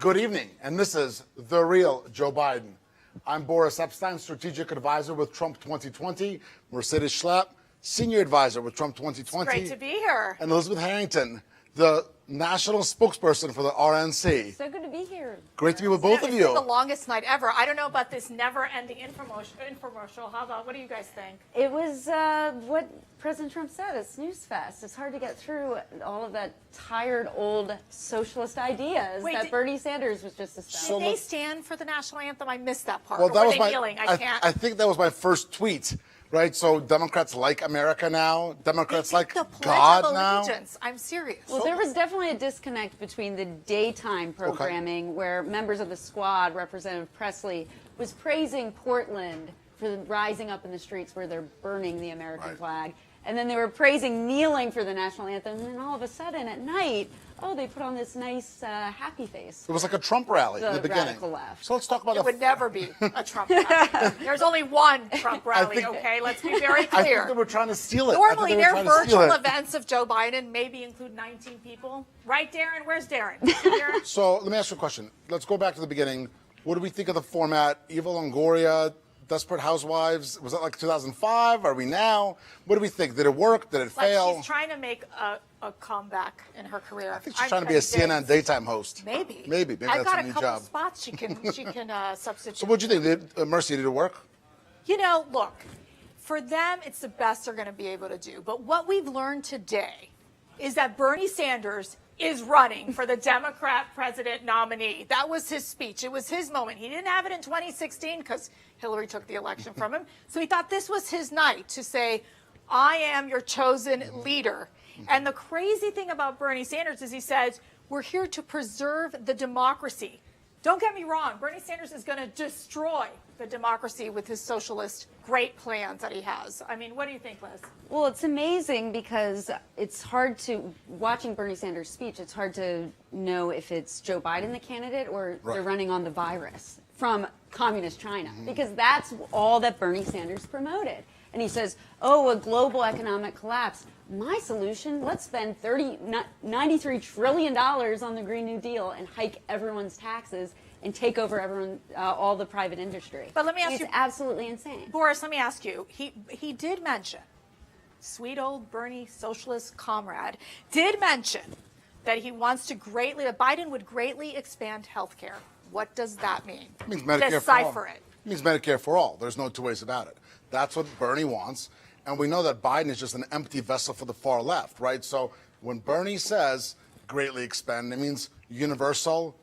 Good evening, and this is The Real Joe Biden. I'm Boris Epstein, Strategic Advisor with Trump 2020, Mercedes Schlapp, Senior Advisor with Trump 2020. It's great to be here. And Elizabeth Harrington, the National Spokesperson for the RNC. So good to be here. Great to be with both of It's you. been the longest night ever. I don't know about this never-ending infomercial. What do you guys think? It was what President Trump said, a snooze fest. It's hard to get through all of that tired old socialist ideas that Bernie Sanders was just espousing. Did they stand for the national anthem? I missed that part. Well, that was kneeling? I think that was my first tweet. Right, so Democrats like America now. Democrats like the Pledge God of now. Allegiance. I'm serious. Well, there was definitely a disconnect between the daytime programming where members of the squad, Representative Presley, was praising Portland for rising up in the streets where they're burning the American flag. And then they were praising kneeling for the national anthem. And then all of a sudden at night, they put on this nice happy face. It was like a Trump rally in the beginning. Radical left. So let's talk about it would never be a Trump rally. There's only one Trump rally, okay? Let's be very clear. I think they were trying to steal it. Normally, their virtual events of Joe Biden maybe include 19 people. Right, Darren? Where's Darren? Darren? So let me ask you a question. Let's go back to the beginning. What do we think of the format? Eva Longoria, Desperate Housewives. Was that like 2005? Are we now? What do we think? Did it work? Did it fail? She's trying to make a comeback in her career. I think she's trying to be a CNN daytime host. Maybe. Maybe I've that's got a new a couple job. spots she can substitute. So what do you think? Mercy, did it work? You know, look, for them, it's the best they're going to be able to do. But what we've learned today is that Bernie Sanders is running for the Democrat president nominee. That was his speech. It was his moment. He didn't have it in 2016 because Hillary took the election from him. So he thought this was his night to say, I am your chosen leader. And the crazy thing about Bernie Sanders is he says, we're here to preserve the democracy. Don't get me wrong. Bernie Sanders is going to destroy the democracy with his socialist great plans that he has. I mean, what do you think, Liz? Well, it's amazing because it's hard to, watching Bernie Sanders' speech, it's hard to know if it's Joe Biden the candidate or they're running on the virus from communist China, because that's all that Bernie Sanders promoted. And he says, a global economic collapse. My solution, let's spend $93 trillion on the Green New Deal and hike everyone's taxes and take over all the private industry. But let me ask you, it's absolutely insane. Boris, let me ask you, he did mention, sweet old Bernie socialist comrade, did mention that he wants to that Biden would greatly expand health care. What does that mean? It means Medicare Decipher for all. it. It means Medicare for all. There's no two ways about it. That's what Bernie wants. And we know that Biden is just an empty vessel for the far left, right? So when Bernie says greatly expand, it means universal,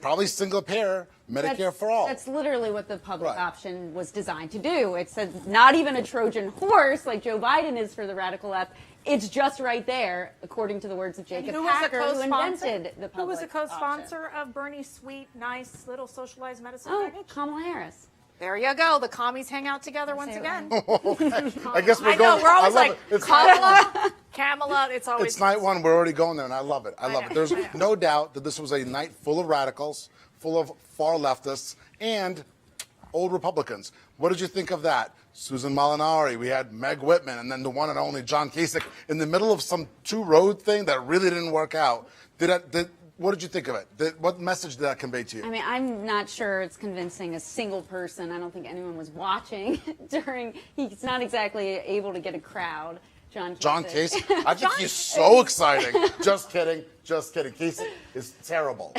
probably single payer, Medicare for all. That's literally what the public option was designed to do. It said not even a Trojan horse like Joe Biden is for the radical left. It's just right there, according to the words of Jacob Packer, who invented the public Who was a co-sponsor option. of Bernie's sweet, nice, little socialized medicine package? Kamala Harris. There you go. The commies hang out together once again. I guess we're going. I know, we're always like, Kamala, it's always. It's night one. We're already going there, and I love it. I love it. There's no doubt that this was a night full of radicals, full of far leftists, and old Republicans. What did you think of that? Susan Molinari, we had Meg Whitman, and then the one and only John Kasich in the middle of some two-road thing that really didn't work out. What did you think of it? What message did that convey to you? I mean, I'm not sure it's convincing a single person. I don't think anyone was watching he's not exactly able to get a crowd. John Kasich. I think he's so exciting. Just kidding. Just kidding. Kasich is terrible.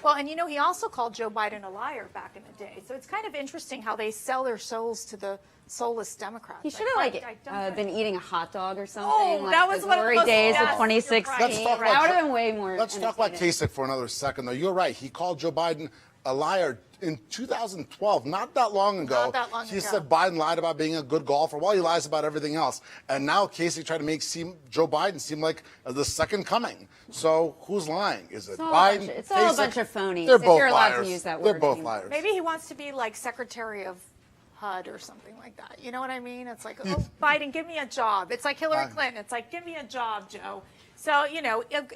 Well, and he also called Joe Biden a liar back in the day. So it's kind of interesting how they sell their souls to the soulless Democrats. He should have been eating a hot dog or something. Oh, that was one of the glory most days of yes, 2016. Right. That would have been way more. Let's talk about Kasich for another second, though. You're right. He called Joe Biden a liar in 2012, not that long ago. Not that long he ago. said Biden lied about being a good golfer. Well, he lies about everything else. And now Kasich tried to make Joe Biden seem like the second coming. So who's lying? Is it Biden? It's all Kasich? a bunch of phonies. They're if both you're allowed liars. to use that word. They're both anymore. liars. Maybe he wants to be like Secretary of HUD or something like that. You know what I mean? It's like, Biden, give me a job. It's like Hillary Clinton. It's like, give me a job, Joe. So,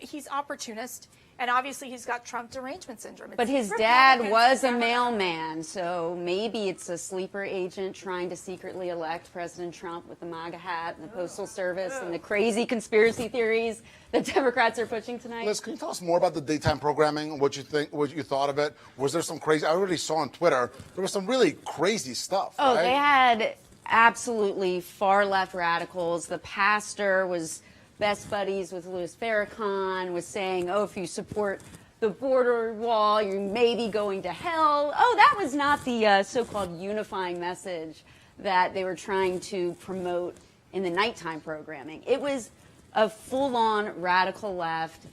he's opportunist. And obviously, he's got Trump derangement syndrome. But his dad was a mailman, so maybe it's a sleeper agent trying to secretly elect President Trump with the MAGA hat and the Postal Service and the crazy conspiracy theories that Democrats are pushing tonight. Liz, can you tell us more about the daytime programming? What you think? What you thought of it? Was there some crazy? I already saw on Twitter there was some really crazy stuff. Oh, right? they had absolutely far left radicals. The pastor was best buddies with Louis Farrakhan, was saying, oh, if you support the border wall, you may be going to hell. Oh, that was not the so-called unifying message that they were trying to promote in the nighttime programming. It was a full-on radical left.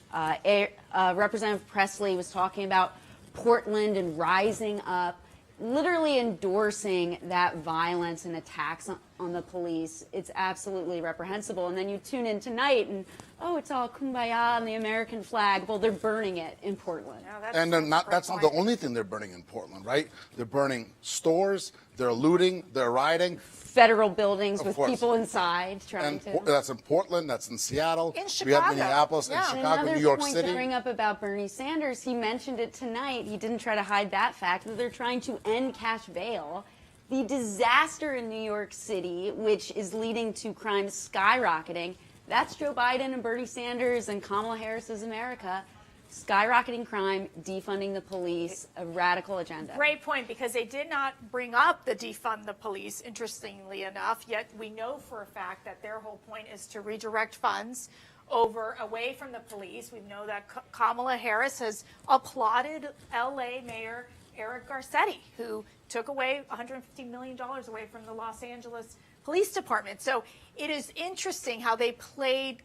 Representative Presley was talking about Portland and rising up, literally endorsing that violence and attacks on the police. It's absolutely reprehensible. And then you tune in tonight and, oh, it's all kumbaya and the American flag. Well, they're burning it in Portland. And that's not the only thing they're burning in Portland, right? They're burning stores, they're looting, they're rioting. Federal buildings with course. people inside trying And to. that's in Portland, that's in Seattle. In We have Chicago. Minneapolis, Yeah. in And Chicago, Another New York point City. to bring up about Bernie Sanders, he mentioned it tonight. He didn't try to hide that fact that they're trying to end cash bail. The disaster in New York City, which is leading to crime skyrocketing, that's Joe Biden and Bernie Sanders and Kamala Harris's America. Skyrocketing crime, defunding the police, a radical agenda. Great point, because they did not bring up the defund the police, interestingly enough, yet we know for a fact that their whole point is to redirect funds away from the police. We know that Kamala Harris has applauded L.A. Mayor Eric Garcetti, who took away $150 million away from the Los Angeles Police Department. So it is interesting how they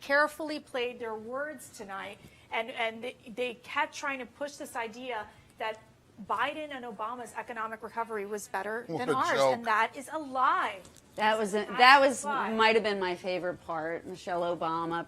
carefully played their words tonight. And they kept trying to push this idea that Biden and Obama's economic recovery was better than What a ours, joke. and that is a lie. That might have been my favorite part. Michelle Obama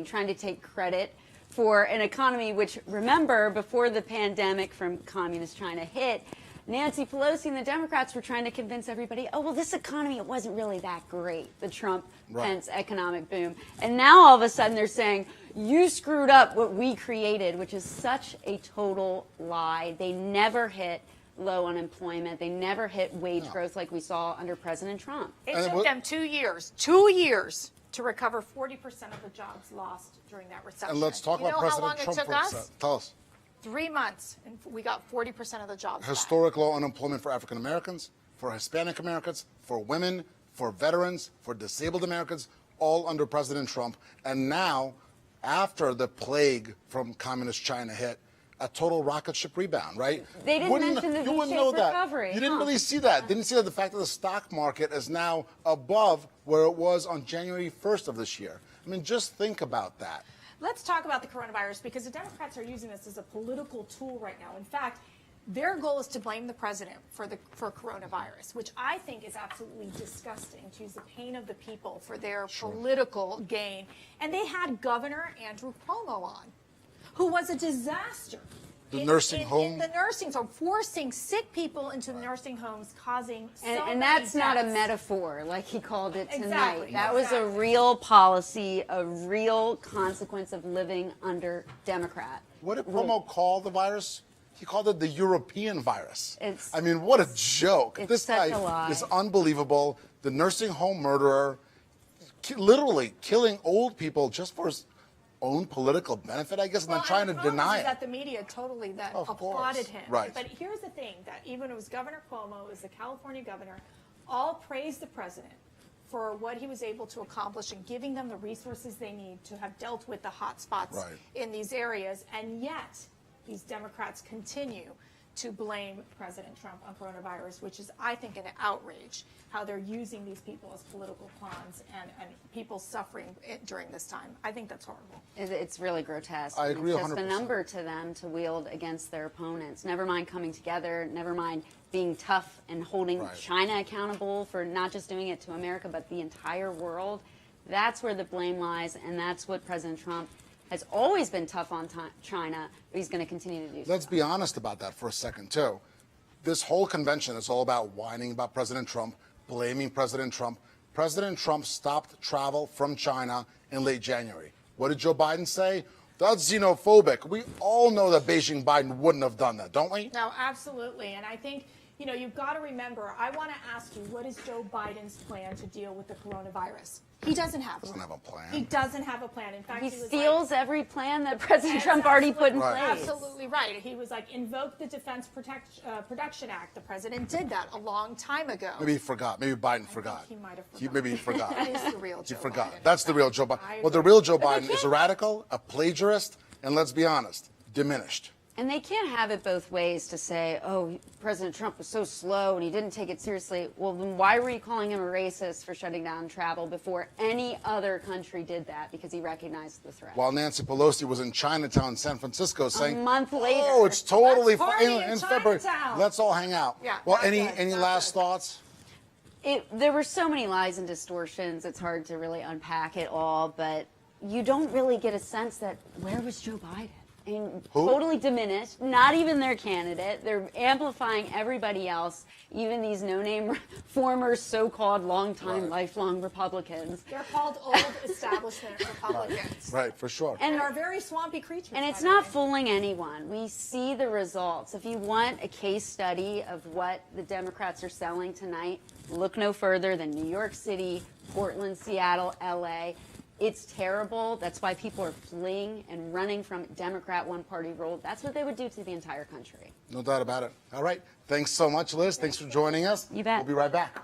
trying to take credit for an economy which, remember, before the pandemic from communist China hit, Nancy Pelosi and the Democrats were trying to convince everybody, oh, well, this economy, it wasn't really that great, the Trump-Pence economic boom. And now all of a sudden they're saying, you screwed up what we created, which is such a total lie. They never hit low unemployment. They never hit wage growth like we saw under President Trump. It took them 2 years to recover 40% of the jobs lost during that recession. And let's talk about how President long Trump it took for a us? second. Tell us. 3 months, and we got 40% of the jobs back. Historic low unemployment for African Americans, for Hispanic Americans, for women, for veterans, for disabled Americans, all under President Trump. And now, after the plague from communist China hit, a total rocket ship rebound, right? They didn't mention the you wouldn't V-shaped know that. recovery, You didn't huh? really see that. Didn't see that the fact that the stock market is now above where it was on January 1st of this year. I mean, just think about that. Let's talk about the coronavirus, because the Democrats are using this as a political tool right now. In fact, their goal is to blame the president for coronavirus, which I think is absolutely disgusting, to use the pain of the people for their political gain. And they had Governor Andrew Cuomo on, who was a disaster. The nursing home? In the nursing home, forcing sick people into the nursing homes, causing so And many that's not a deaths. metaphor, like he called it tonight. Exactly, That was a exactly. real policy, a real consequence of living under Democrat. What did rule. Cuomo call the virus? He called it the European virus. It's- I mean, what a joke. It's This such guy a lie. is unbelievable. The nursing home murderer, literally killing old people just for his own political benefit, I guess, and then trying to the problem deny is it. that the media totally Of course. applauded him. Right. But here's the thing, that even it was Governor Cuomo, it was the California governor, all praised the president for what he was able to accomplish in giving them the resources they need to have dealt with the hot spots Right. in these areas. And yet, these Democrats continue to blame President Trump on coronavirus, which is, I think, an outrage, how they're using these people as political pawns and people suffering during this time. I think that's horrible. It's really grotesque. I And agree It's just a 100%. number to them to wield against their opponents. Never mind coming together, never mind being tough and holding Right. China accountable for not just doing it to America, but the entire world. That's where the blame lies, and that's what President Trump has always been tough on China, but he's going to continue to do so. Let's be honest about that for a second, too. This whole convention is all about whining about President Trump, blaming President Trump. President Trump stopped travel from China in late January. What did Joe Biden say? That's xenophobic. We all know that Beijing Biden wouldn't have done that, don't we? No, absolutely. And I think, you've got to remember, I want to ask you, what is Joe Biden's plan to deal with the coronavirus? He doesn't have one. Doesn't have a plan. He doesn't have a plan. In fact, He he was steals like, every plan that President Trump already put in Right. place. Absolutely right. He was like, invoke the Defense Production Act. The president did that a long time ago. Maybe he forgot. Maybe Biden forgot. he might have forgotten. Maybe he forgot. That is the real He Joe forgot. Biden. That's the real Joe Biden. I Well, the agree. real Joe But they Biden is a can't- radical, a plagiarist, and let's be honest, diminished. And they can't have it both ways to say, oh, President Trump was so slow and he didn't take it seriously. Well, then why were you calling him a racist for shutting down travel before any other country did that? Because he recognized the threat. While Nancy Pelosi was in Chinatown, San Francisco, saying, month later. "Oh, it's totally Let's party fine in February. Chinatown." Let's all hang out." Yeah, Well, not any good, not last good. thoughts? There were so many lies and distortions. It's hard to really unpack it all, but you don't really get a sense that where was Joe Biden? I mean, Who? totally diminished. Not even their candidate. They're amplifying everybody else, even these no-name former so-called long-time, Right. lifelong Republicans. They're called old establishment Republicans. Right, for sure. And are very swampy creatures. And it's by the not way. fooling anyone. We see the results. If you want a case study of what the Democrats are selling tonight, look no further than New York City, Portland, Seattle, LA. It's terrible. That's why people are fleeing and running from Democrat one-party rule. That's what they would do to the entire country. No doubt about it. All right. Thanks so much, Liz. Thanks for joining us. You bet. We'll be right back.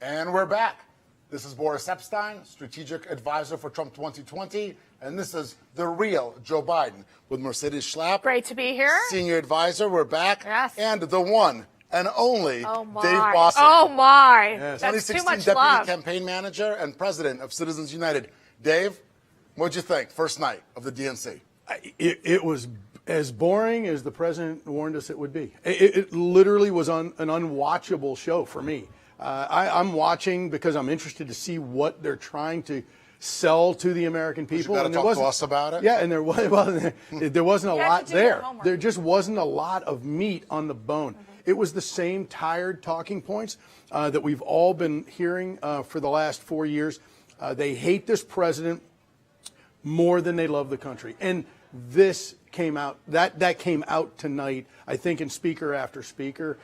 And we're back. This is Boris Epstein, strategic advisor for Trump 2020. And this is the real Joe Biden with Mercedes Schlapp. Great to be here. Senior advisor. We're back. Yes. And the one and only Oh my. Dave Boston. Oh my. Yes. That's too 2016 much Deputy love. Campaign Manager and President of Citizens United. Dave, what'd you think first night of the DNC? It was as boring as the president warned us it would be. It literally was an unwatchable show for me. I'm watching because I'm interested to see what they're trying to sell to the American people. You got to talk to us about it? Yeah, and there wasn't a You had lot to do your there. homework. There just wasn't a lot of meat on the bone. It was the same tired talking points that we've all been hearing for the last 4 years. They hate this president more than they love the country. And this came out, that came out tonight, I think, in speaker after speaker.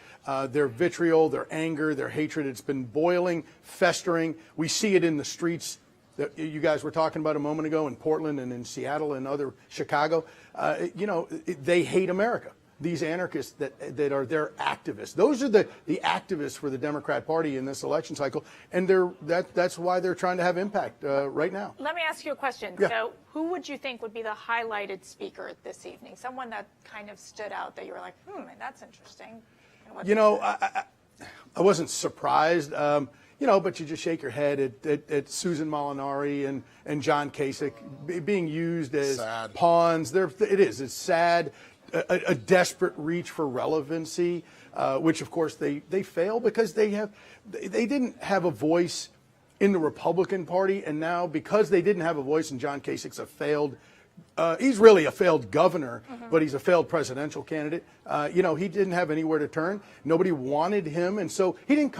Their vitriol, their anger, their hatred, it's been boiling, festering. We see it in the streets that you guys were talking about a moment ago in Portland and in Seattle and other Chicago. They hate America. These anarchists that are their activists. Those are the activists for the Democrat Party in this election cycle, and that's why they're trying to have impact right now. Let me ask you a question. Yeah. So who would you think would be the highlighted speaker this evening? Someone that kind of stood out that you were like, that's interesting. And what You know, I wasn't surprised, but you just shake your head at Susan Molinari and John Kasich being used as Sad. pawns. It's sad. A desperate reach for relevancy, which of course they fail because they didn't have a voice in the Republican Party, and now because they didn't have a voice, and John Kasich's he's really a failed governor, but he's a failed presidential candidate. He didn't have anywhere to turn. Nobody wanted him, and so he didn't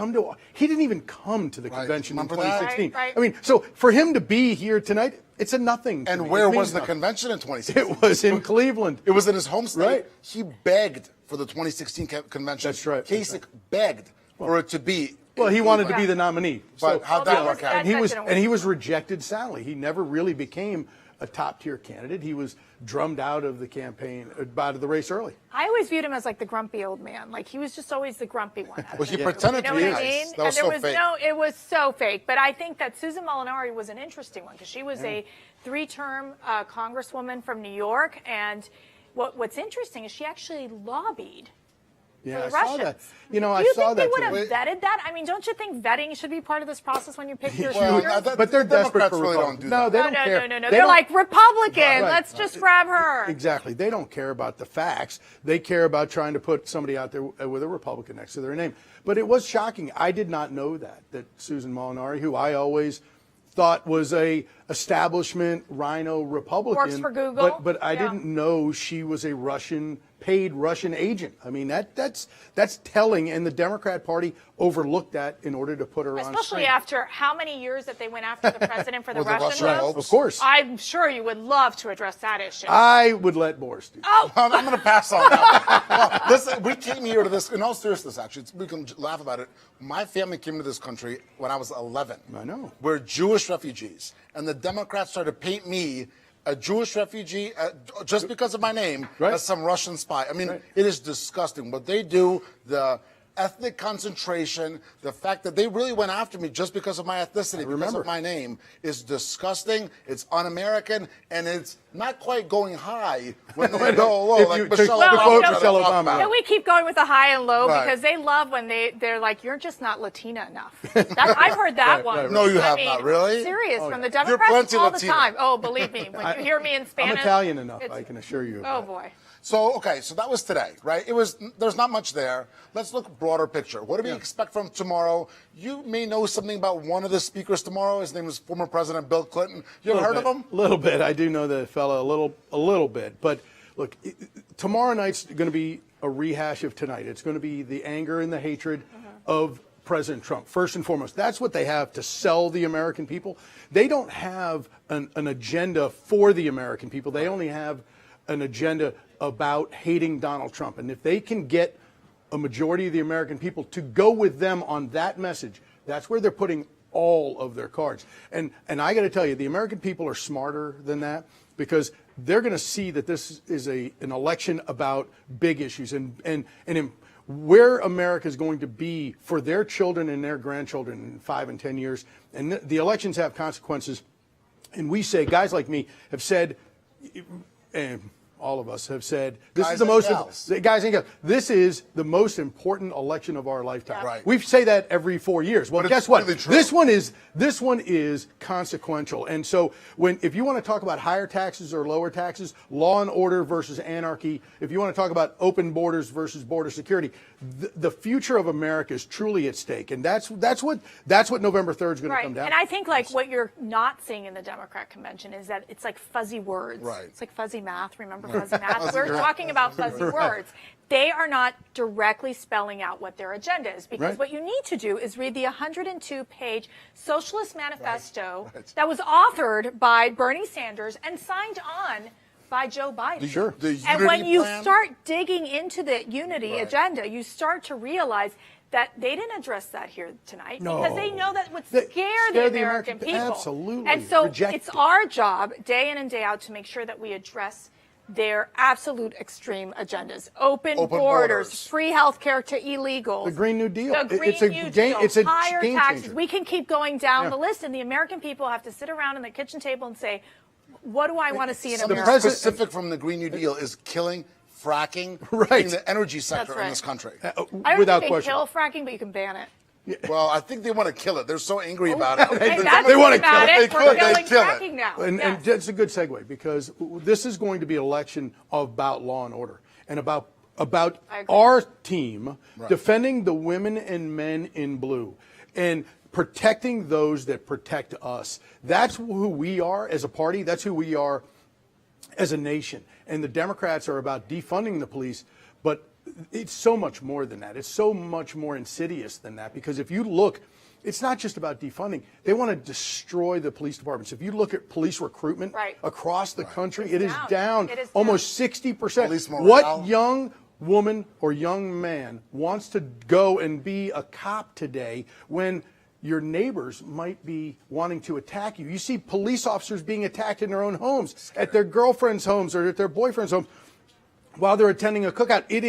even come to the convention in Remember that? 2016. Right. I mean, so for him to be here tonight, it's a nothing. to And me. where It means was the nothing. convention in 2016? It was in Cleveland. It was in his home state. Right. He begged for the 2016 convention. That's right, that's Kasich begged for it to be. Well, he wanted to be the nominee. But how'd that work out? And he That was didn't work. and he was rejected soundly. He never really became a top-tier candidate. He was drummed out of the campaign, out of the race early. I always viewed him as like the grumpy old man. Like he was just always the grumpy one. Well, he You pretended know to be what I nice. mean? That was and there so fake. it was so fake. But I think that Susan Molinari was an interesting one because she was a 3-term congresswoman from New York. And what's interesting is she actually lobbied Yeah, for I the saw Russians. that. Do I you saw think they that would have today. vetted that? I mean, don't you think vetting should be part of this process when you pick your Well, speakers? But they're the desperate Democrats for really Republicans. don't do No, that. they No, don't care. no. They They're don't- like, Republican, Right. let's just grab her. Exactly. They don't care about the facts. They care about trying to put somebody out there with a Republican next to their name. But it was shocking. I did not know that Susan Molinari, who I always thought was a establishment rhino Republican, Works for Google. but I Yeah. didn't know she was a paid Russian agent. I mean, that's telling, and the Democrat Party overlooked that in order to put her on Especially screen. after how many years that they went after the president for the With the Russian Russian vote. votes. Of course. I'm sure you would love to address that issue. I would let Boris do that. oh, I'm going to pass on that. Well, listen, we came here to this, in all seriousness, actually, we can laugh about it. My family came to this country when I was 11. I know. We're Jewish refugees. And the Democrats tried to paint me, a Jewish refugee, just because of my name, Right. as some Russian spy. I mean, Right. it is disgusting. What they do, the ethnic concentration, the fact that they really went after me just because of my ethnicity, because remember. of my name, is disgusting. It's un-American, and it's not quite going high when they go low, If like you- Michelle to quote Obama. tried to Michelle talk Obama. about. can we keep going with the high and low Right. because they love when they're like, you're just not Latina enough. I've heard that one. right. No, you I have mean, not, really? Serious from the You're Democrats plenty all Latina. the time. Oh, believe me, when you hear me in Spanish, I'm Italian enough, it's- I can assure you. of Oh that. boy. So, okay, so that was today, right? There's not much there. Let's look broader picture. What do we expect from tomorrow? You may know something about one of the speakers tomorrow. His name is former President Bill Clinton. You ever heard of him? A little bit. I do know the fella a little bit. But look, tomorrow night's going to be a rehash of tonight. It's going to be the anger and the hatred of President Trump, first and foremost. That's what they have to sell the American people. They don't have an agenda for the American people. They only have an agenda about hating Donald Trump. And if they can get a majority of the American people to go with them on that message, that's where they're putting all of their cards. And I got to tell you, the American people are smarter than that because they're going to see that this is an election about big issues. And where America is going to be for their children and their grandchildren in 5 and 10 years. And the elections have consequences. And we say, guys like me have said, and all of us have said, this is the most, guys and gals, this is the most important election of our lifetime. Right. We say that every 4 years. Well, But guess it's what? really true. This one is consequential. And so if you want to talk about higher taxes or lower taxes, law and order versus anarchy, if you want to talk about open borders versus border security, the future of America is truly at stake. And that's what November 3rd is going to come down. And I think like what you're not seeing in the Democrat convention is that it's like fuzzy words. Right. It's like fuzzy math. Remember fuzzy math? We're talking about fuzzy words. They are not directly spelling out what their agenda is, because what you need to do is read the 102-page Socialist Manifesto that was authored by Bernie Sanders and signed on by Joe Biden. Sure. And when you start digging into the unity agenda, you start to realize that they didn't address that here tonight because they know that would scare the American people. Absolutely. And so it's our job, day in and day out, to make sure that we address their absolute extreme agendas. Open borders, free health care to illegals. The Green New Deal. The Green New Deal. It's a higher game taxes. changer. We can keep going down the list, and the American people have to sit around in the kitchen table and say, what do I want to see in America? The specific from the Green New Deal is killing fracking in the energy sector in this country. I don't Without think question. they kill fracking, but you can ban it. Well, I think they want to kill it. They're so angry about it. They want to kill it. They We're could. They killing kill it. fracking now. And that's a good segue, because this is going to be an election about law and order and about our team defending the women and men in blue and protecting those that protect us. That's who we are as a party. That's who we are as a nation. And the Democrats are about defunding the police, but it's so much more than that. It's so much more insidious than that, because if you look, it's not just about defunding. They want to destroy the police departments. If you look at police recruitment across the country, it is down almost 60%. Police morale. What young woman or young man wants to go and be a cop today when your neighbors might be wanting to attack you? You see police officers being attacked in their own homes, at their girlfriends' homes or at their boyfriends' homes while they're attending a cookout. It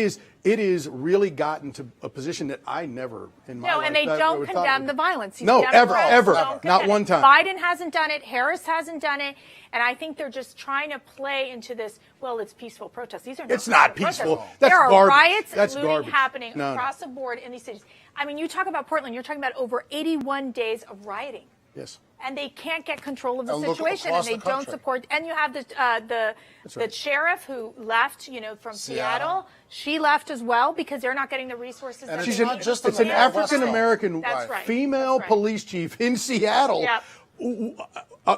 is really gotten to a position that I never in my life. No, and they don't condemn the violence. No, ever. Not one time. Biden hasn't done it. Harris hasn't done it. And I think they're just trying to play into this, well, it's peaceful protests. These are not It's not peaceful. peaceful. That's there are garbage. riots That's and looting garbage. happening No. across the board in these cities. I mean, you talk about Portland, you're talking about over 81 days of rioting. Yes. And they can't get control of the And look situation, and across they the don't country. support. And you have the sheriff who left, from Seattle. She left as well because they're not getting the resources. And that it's they not need. just It's an African American female That's right. police chief in Seattle. Yep.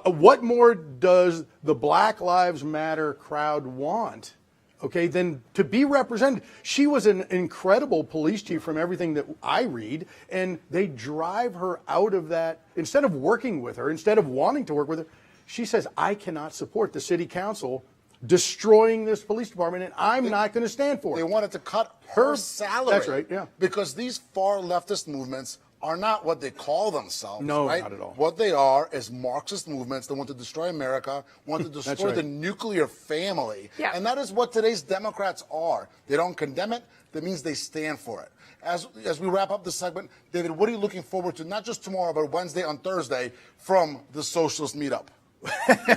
What more does the Black Lives Matter crowd want? Okay, than to be represented. She was an incredible police chief from everything that I read, and they drive her out of that. Instead of working with her, instead of wanting to work with her, she says, I cannot support the city council destroying this police department, and I'm not going to stand for it. They wanted to cut her salary. That's right, yeah. Because these far leftist movements are not what they call themselves. No, right? not at all. What they are is Marxist movements that want to destroy America, want to destroy the nuclear family. Yeah. And that is what today's Democrats are. They don't condemn it. That means they stand for it. As we wrap up this segment, David, what are you looking forward to, not just tomorrow, but Wednesday on Thursday from the Socialist Meetup?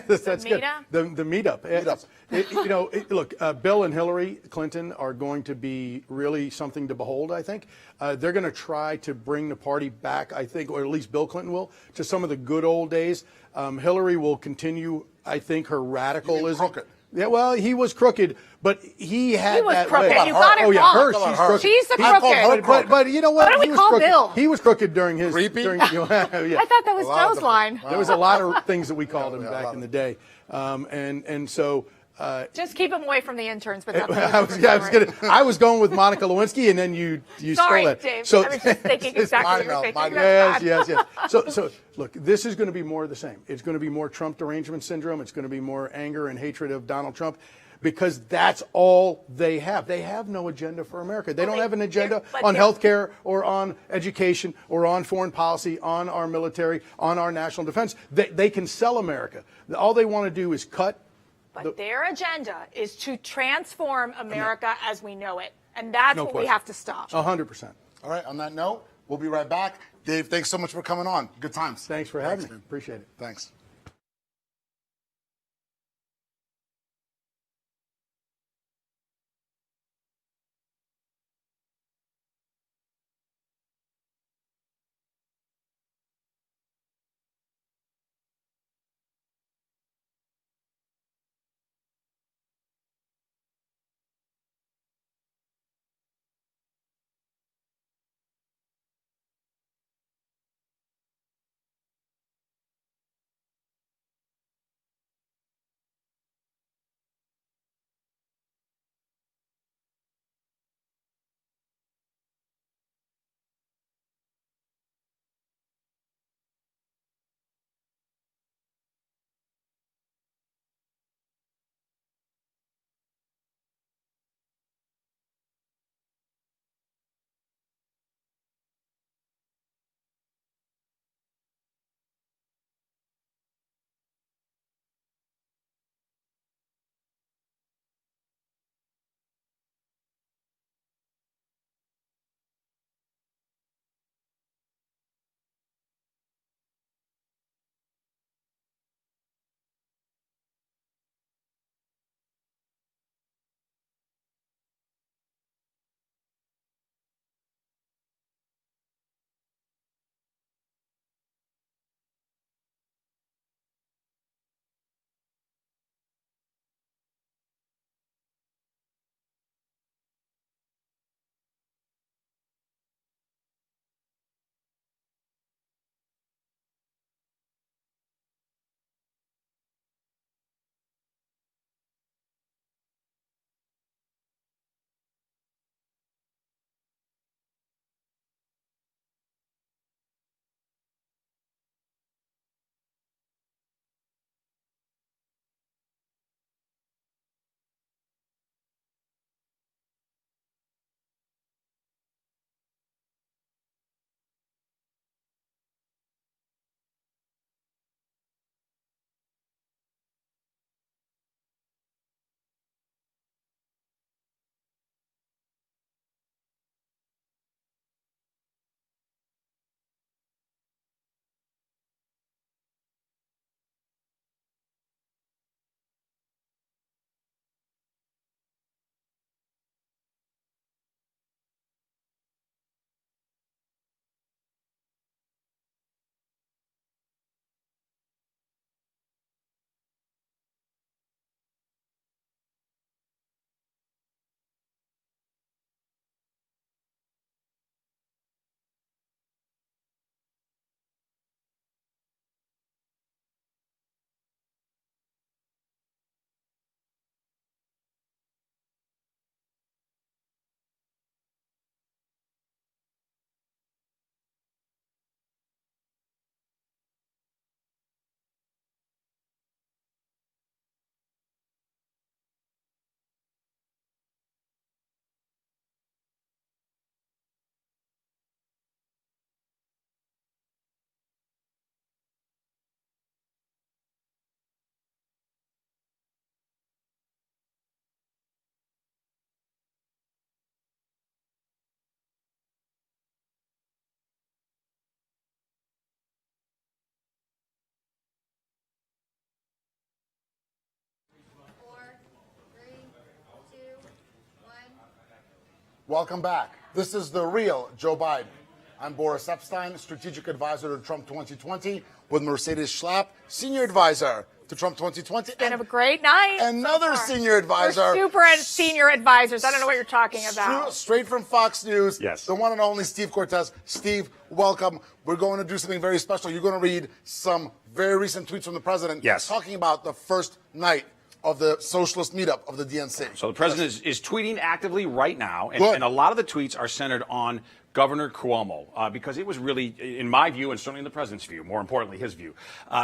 That's good. meetup? The meetup. Look, Bill and Hillary Clinton are going to be really something to behold, I think. They're going to try to bring the party back, I think, or at least Bill Clinton will, to some of the good old days. Hillary will continue, I think, her radicalism. crooked. Yeah, well, he was crooked, but he had He was that crooked. way. You got it Oh, yeah, wrong. her, Come on, she's her. crooked. She's the I call her crooked. crooked. But you know what? What do we He was call crooked. Bill? He was crooked during his. Creepy? Yeah. I thought that was lot of Joe's them. line. There was a lot of things that we called him Yeah, a back lot in the of day, and so. Just keep him away from the interns. But that's I was going with Monica Lewinsky, and then you Sorry, stole that. Dave. So, I was just thinking exactly what you were thinking. yes. So look, this is going to be more of the same. It's going to be more Trump derangement syndrome. It's going to be more anger and hatred of Donald Trump, because that's all they have. They have no agenda for America. They don't have an agenda on health care or on education or on foreign policy, on our military, on our national defense. They can sell America. All they want to do is cut. But their agenda is to transform America as we know it. And that's No what we question. have to stop. 100%. All right, on that note, we'll be right back. Dave, thanks so much for coming on. Good times. Thanks for having me. man. Appreciate it. Thanks. Welcome back. This is the real Joe Biden. I'm Boris Epstein, strategic advisor to Trump 2020, with Mercedes Schlapp, senior advisor to Trump 2020. Been a great night. Another so far. senior advisor. We're super senior advisors. I don't know what you're talking about. Straight from Fox News. Yes. The one and only Steve Cortez. Steve, welcome. We're going to do something very special. You're going to read some very recent tweets from the president. Yes. Talking about the first night of the socialist meetup of the DNC. So the president is tweeting actively right now, Good. and a lot of the tweets are centered on Governor Cuomo, because it was really, in my view, and certainly in the president's view, more importantly his view,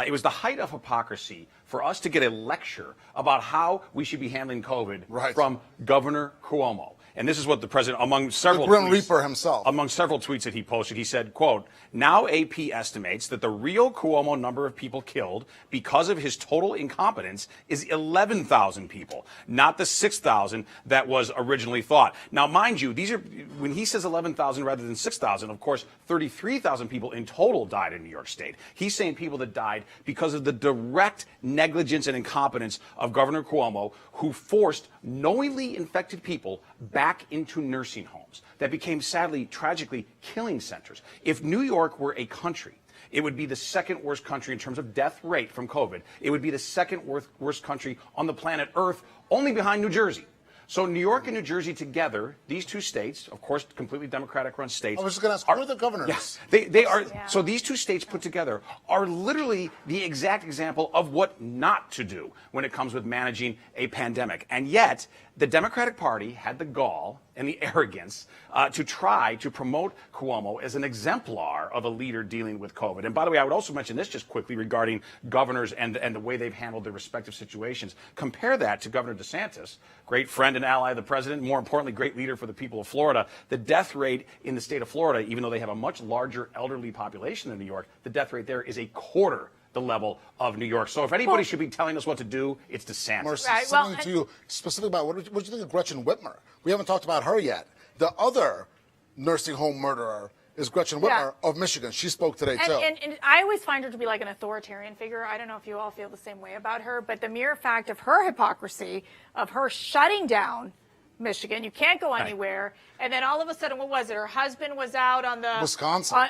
it was the height of hypocrisy for us to get a lecture about how we should be handling COVID Right. from Governor Cuomo. And this is what the president, among several Grim tweets, Reaper himself. among several tweets that he posted, he said, quote, "Now AP estimates that the real Cuomo number of people killed because of his total incompetence is 11,000 people, not the 6,000 that was originally thought." Now, mind you, these are, when he says 11,000 rather than 6,000, of course, 33,000 people in total died in New York State. He's saying people that died because of the direct negligence and incompetence of Governor Cuomo, who forced knowingly infected people back into nursing homes that became, sadly, tragically, killing centers. If New York were a country, it would be the second worst country in terms of death rate from COVID. It would be the second worst country on the planet Earth, only behind New Jersey. So New York and New Jersey together, these two states, of course, completely Democratic-run states. I was just going to ask, who are the governors? Yes, they are. Yeah. So these two states put together are literally the exact example of what not to do when it comes with managing a pandemic. And yet, the Democratic Party had the gall and the arrogance to try to promote Cuomo as an exemplar of a leader dealing with COVID. And by the way, I would also mention this just quickly regarding governors and the way they've handled their respective situations. Compare that to Governor DeSantis, great friend and ally of the president, more importantly, great leader for the people of Florida. The death rate in the state of Florida, even though they have a much larger elderly population than New York, the death rate there is a quarter the level of New York. So if anybody should be telling us what to do, it's DeSantis. Marcy, something to you specifically about what did you think of Gretchen Whitmer? We haven't talked about her yet. The other nursing home murderer is Gretchen Whitmer of Michigan. She spoke today, too. And I always find her to be like an authoritarian figure. I don't know if you all feel the same way about her, but the mere fact of her hypocrisy, of her shutting down Michigan, you can't go anywhere, and then all of a sudden, what was it? Her husband was out on the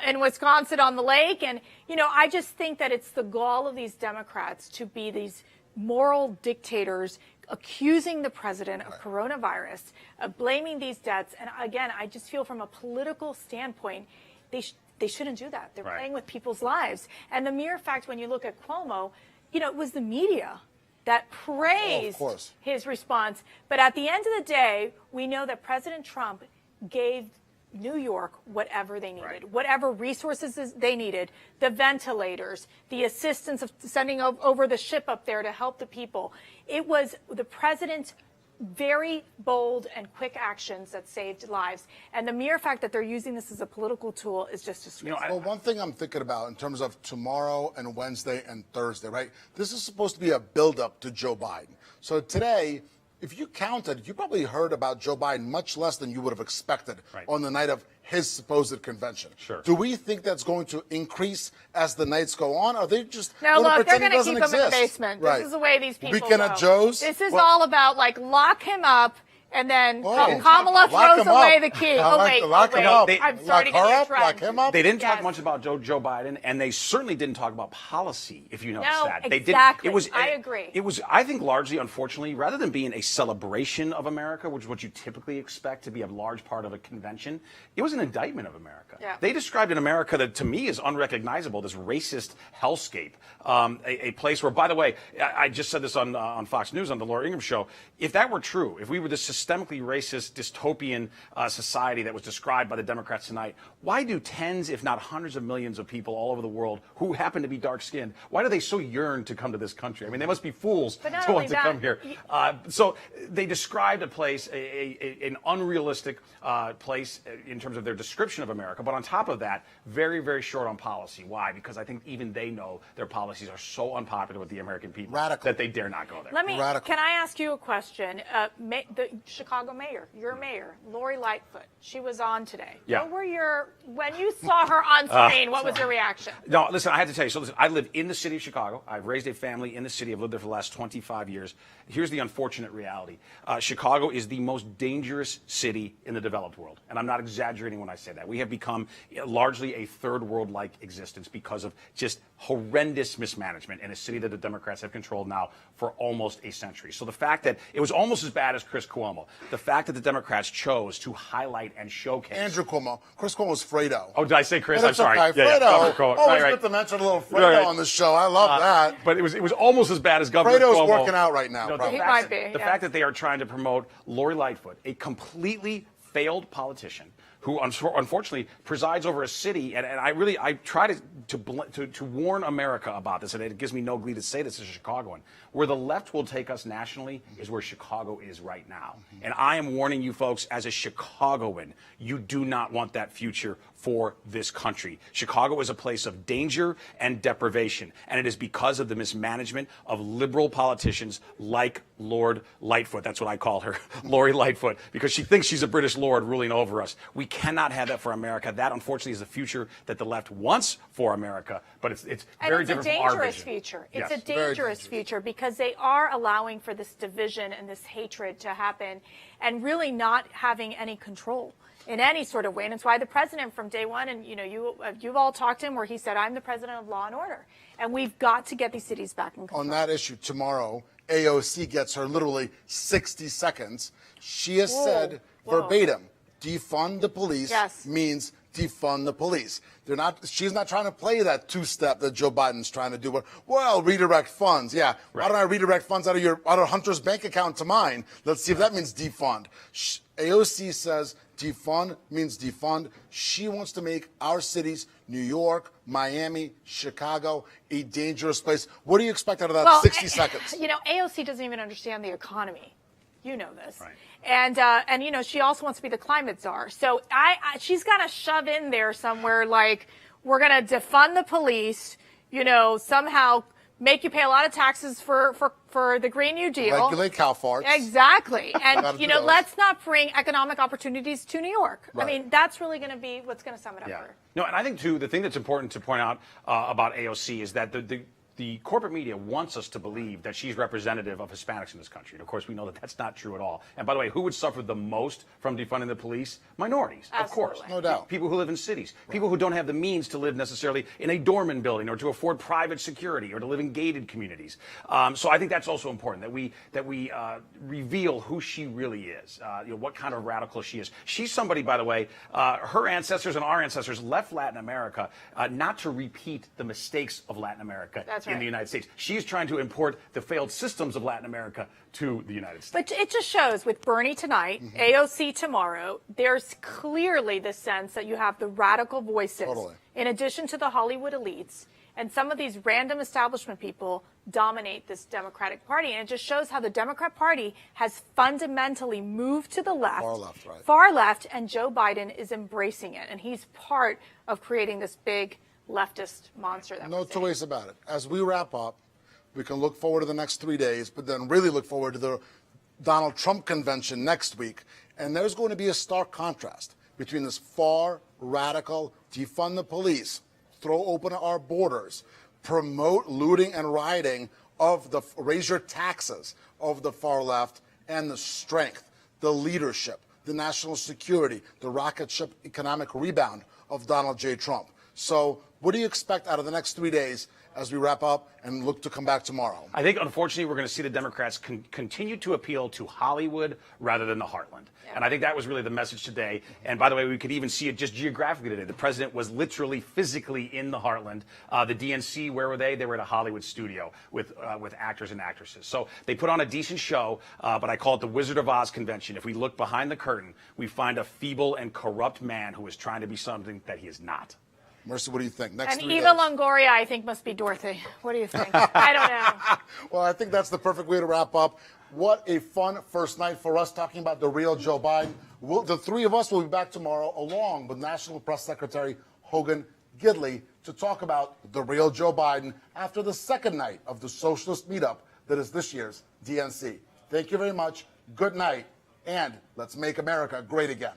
in Wisconsin on the lake, and I just think that it's the gall of these Democrats to be these moral dictators, accusing the president of coronavirus, blaming these deaths, and again, I just feel from a political standpoint, they shouldn't do that. They're playing with people's lives, and the mere fact when you look at Cuomo, it was the media that praised his response. But at the end of the day, we know that President Trump gave New York whatever they needed, whatever resources they needed, the ventilators, the assistance of sending over the ship up there to help the people. It was the president's very bold and quick actions that saved lives. And the mere fact that they're using this as a political tool is just disgraceful. Well, one thing I'm thinking about in terms of tomorrow and Wednesday and Thursday, right? This is supposed to be a buildup to Joe Biden. So today, if you counted, you probably heard about Joe Biden much less than you would have expected on the night of his supposed convention. Sure. Do we think that's going to increase as the nights go on? Or are they just look, they're going to keep exist? him in the basement. This is the way these people Weekend at Joe's? This is all about, lock him up, and then Kamala throws away the key. Lock him up. I'm starting to get lock him up. They didn't talk much about Joe Biden, and they certainly didn't talk about policy, if you noticed that. Exactly. They did. I agree. It was, I think, largely, unfortunately, rather than being a celebration of America, which is what you typically expect to be a large part of a convention, it was an indictment of America. Yeah. They described an America that, to me, is unrecognizable, this racist hellscape, a place where, by the way, I just said this on Fox News on the Laura Ingraham show, if that were true, if we were this systemically racist, dystopian society that was described by the Democrats tonight, why do tens, if not hundreds of millions of people all over the world who happen to be dark-skinned, why do they so yearn to come to this country? I mean, they must be fools to want to come here. So they described a place, an unrealistic place in terms of their description of America, but on top of that, very, very short on policy. Why? Because I think even they know their policies are so unpopular with the American people that they dare not go there. Can I ask you a question? The Chicago mayor, your mayor, Lori Lightfoot, she was on today. Yeah. When you saw her on screen, what was your reaction? No, listen, I have to tell you. So listen, I live in the city of Chicago. I've raised a family in the city. I've lived there for the last 25 years. Here's the unfortunate reality. Chicago is the most dangerous city in the developed world. And I'm not exaggerating when I say that. We have become largely a third world-like existence because of just horrendous mismanagement in a city that the Democrats have controlled now for almost a century. So the fact that it was almost as bad as Chris Cuomo, the fact that the Democrats chose to highlight and showcase. Andrew Cuomo. Chris Cuomo's Fredo. Oh, did I say Chris? But I'm sorry. Okay. Fredo. Always good to mention a little Fredo on the show. I love that. But it was almost as bad as Governor Fredo's Cuomo. working out right now. He might be. The fact that they are trying to promote Lori Lightfoot, a completely failed politician who unfortunately presides over a city, and I try to warn America about this, and it gives me no glee to say this as a Chicagoan. Where the left will take us nationally is where Chicago is right now. And I am warning you folks, as a Chicagoan, you do not want that future for this country. Chicago is a place of danger and deprivation, and it is because of the mismanagement of liberal politicians like Lord Lightfoot. That's what I call her, Lori Lightfoot, because she thinks she's a British lord ruling over us. We cannot have that for America. That, unfortunately, is the future that the left wants for America, but it's very different from our vision. It's a dangerous future. It's Yes. a dangerous future because they are allowing for this division and this hatred to happen and really not having any control in any sort of way. And it's why the president from day one, and you've all talked to him, where he said, I'm the president of law and order. And we've got to get these cities back in control. On that issue tomorrow, AOC gets her literally 60 seconds. She has said verbatim, defund the police means defund the police. She's not trying to play that two-step that Joe Biden's trying to do. Well, redirect funds. Yeah. Right. Why don't I redirect funds out of Hunter's bank account to mine? Let's see if that means defund. AOC says defund means defund. She wants to make our cities, New York, Miami, Chicago, a dangerous place. What do you expect out of that 60 seconds? AOC doesn't even understand the economy. You know this. Right. And she also wants to be the climate czar. So she's got to shove in there somewhere like, we're going to defund the police, somehow make you pay a lot of taxes for the Green New Deal. Regulate cow farts. Exactly. And, let's not bring economic opportunities to New York. Right. I mean, that's really going to be what's going to sum it up for her. No, and I think, too, the thing that's important to point out about AOC is that the corporate media wants us to believe that she's representative of Hispanics in this country. And of course, we know that that's not true at all. And by the way, who would suffer the most from defunding the police? Minorities, Absolutely. of course. No doubt. People who live in cities, people who don't have the means to live necessarily in a dormant building or to afford private security or to live in gated communities. So I think that's also important, that we reveal who she really is, what kind of radical she is. She's somebody, by the way, her ancestors and our ancestors left Latin America not to repeat the mistakes of Latin America in the United States. She's trying to import the failed systems of Latin America to the United States. But it just shows with Bernie tonight, AOC tomorrow, there's clearly the sense that you have the radical voices, in addition to the Hollywood elites, and some of these random establishment people dominate this Democratic Party. And it just shows how the Democrat Party has fundamentally moved to the left. Far left, right. Far left, and Joe Biden is embracing it. And he's part of creating this big leftist monster that No two ways about it. As we wrap up, we can look forward to the next 3 days, but then really look forward to the Donald Trump convention next week. And there's going to be a stark contrast between this far, radical, defund the police, throw open our borders, promote looting and rioting of the raise your taxes of the far left, and the strength, the leadership, the national security, the rocket ship economic rebound of Donald J. Trump. So what do you expect out of the next 3 days as we wrap up and look to come back tomorrow? I think, unfortunately, we're going to see the Democrats continue to appeal to Hollywood rather than the heartland. Yeah. And I think that was really the message today. And by the way, we could even see it just geographically today. The president was literally physically in the heartland. The DNC, where were they? They were at a Hollywood studio with actors and actresses. So they put on a decent show, but I call it the Wizard of Oz convention. If we look behind the curtain, we find a feeble and corrupt man who is trying to be something that he is not. Mercy, what do you think? Next and 3 Eva days. Longoria, I think, must be Dorothy. What do you think? I don't know. Well, I think that's the perfect way to wrap up. What a fun first night for us talking about the real Joe Biden. The three of us will be back tomorrow, along with National Press Secretary Hogan Gidley, to talk about the real Joe Biden after the second night of the socialist meetup that is this year's DNC. Thank you very much. Good night, and let's make America great again.